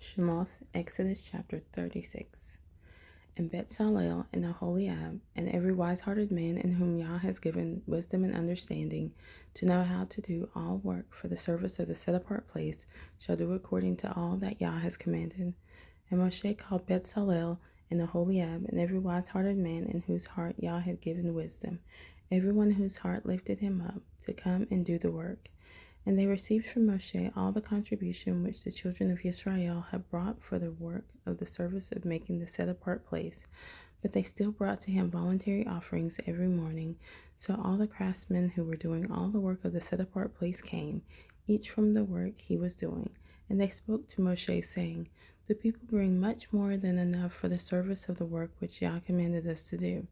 Shemoth, Exodus chapter 36. And Betzalel and Aholiab, and every wise-hearted man in whom Yah has given wisdom and understanding, to know how to do all work for the service of the set-apart place, shall do according to all that Yah has commanded. And Moshe called Betzalel and Aholiab, and every wise-hearted man in whose heart Yah had given wisdom, everyone whose heart lifted him up, to come and do the work. And they received from Moshe all the contribution which the children of Israel had brought for the work of the service of making the set-apart place. But they still brought to him voluntary offerings every morning. So all the craftsmen who were doing all the work of the set-apart place came, each from the work he was doing. And they spoke to Moshe, saying, "The people bring much more than enough for the service of the work which Yah commanded us to do."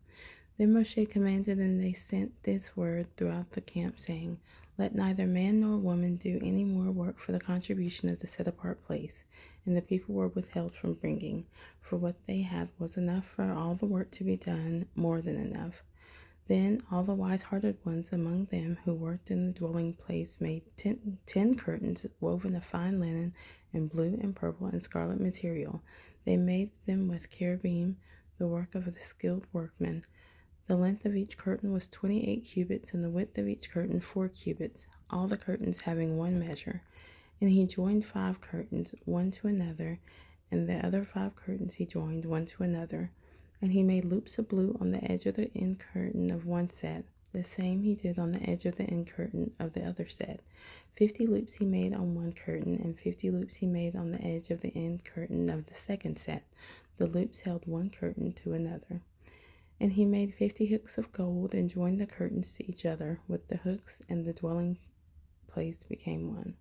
Then Moshe commanded, and they sent this word throughout the camp, saying, "Let neither man nor woman do any more work for the contribution of the set-apart place." And the people were withheld from bringing, for what they had was enough for all the work to be done, more than enough. Then all the wise-hearted ones among them who worked in the dwelling place made 10 curtains woven of fine linen and blue and purple and scarlet material. They made them with cherubim, the work of the skilled workmen. The length of each curtain was 28 cubits, and the width of each curtain 4 cubits, all the curtains having one measure. And he joined 5 curtains, one to another, and the other 5 curtains he joined one to another. And he made loops of blue on the edge of the end curtain of one set. The same he did on the edge of the end curtain of the other set. 50 loops he made on one curtain, and 50 loops he made on the edge of the end curtain of the second set. The loops held one curtain to another. And he made 50 hooks of gold, and joined the curtains to each other with the hooks, and the dwelling place became one.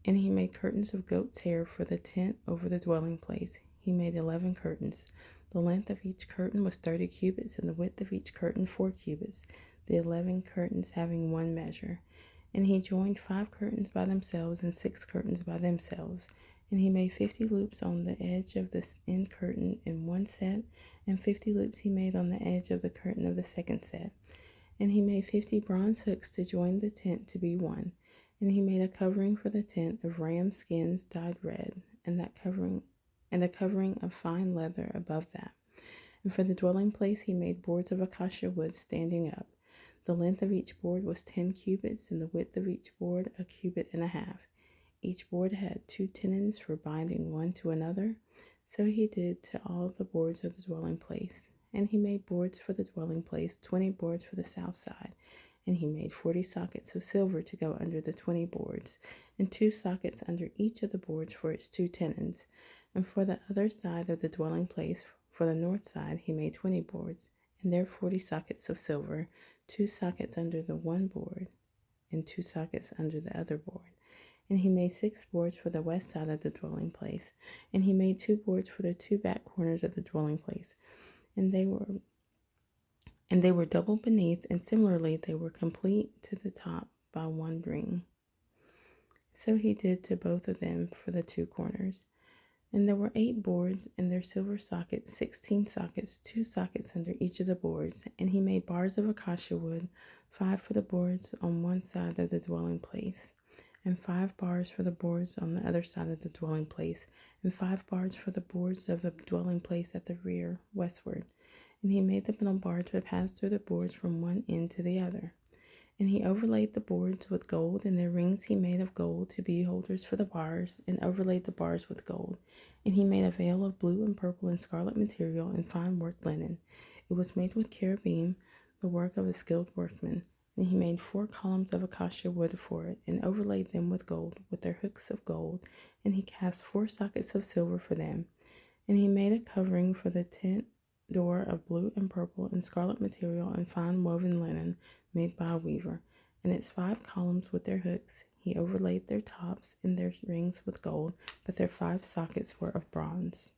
And he made curtains of goat's hair for the tent over the dwelling place. He made 11 curtains. The length of each curtain was 30 cubits, and the width of each curtain 4 cubits, the 11 curtains having one measure. And he joined 5 curtains by themselves, and 6 curtains by themselves. And he made 50 loops on the edge of the end curtain in one set, and 50 loops he made on the edge of the curtain of the second set. And he made 50 bronze hooks to join the tent to be one. And he made a covering for the tent of ram skins dyed red, and a covering of fine leather above that. And for the dwelling place he made boards of acacia wood standing up. The length of each board was 10 cubits, and the width of each board 1.5 cubits. Each board had 2 tenons for binding one to another. So he did to all the boards of the dwelling place. And he made boards for the dwelling place, 20 boards for the south side. And he made 40 sockets of silver to go under the 20 boards, and 2 sockets under each of the boards for its 2 tenons. And for the other side of the dwelling place, for the north side, he made 20 boards, and there 40 sockets of silver, 2 sockets under the one board, and 2 sockets under the other board. And he made 6 boards for the west side of the dwelling place, and he made 2 boards for the 2 back corners of the dwelling place. And they were double beneath, and similarly they were complete to the top by one ring. So he did to both of them for the 2 corners. And there were 8 boards, and their silver sockets, 16 sockets, 2 sockets under each of the boards. And he made bars of acacia wood, 5 for the boards on one side of the dwelling place, and 5 bars for the boards on the other side of the dwelling place, and 5 bars for the boards of the dwelling place at the rear, westward. And he made the middle bar to pass through the boards from one end to the other. And he overlaid the boards with gold, and their rings he made of gold to be holders for the bars, and overlaid the bars with gold. And he made a veil of blue and purple and scarlet material and fine worked linen. It was made with cherubim, the work of a skilled workman. And he made 4 columns of acacia wood for it, and overlaid them with gold, with their hooks of gold. And he cast 4 sockets of silver for them. And he made a covering for the tent door of blue and purple and scarlet material and fine woven linen made by a weaver. And its 5 columns with their hooks he overlaid their tops and their rings with gold, but their 5 sockets were of bronze.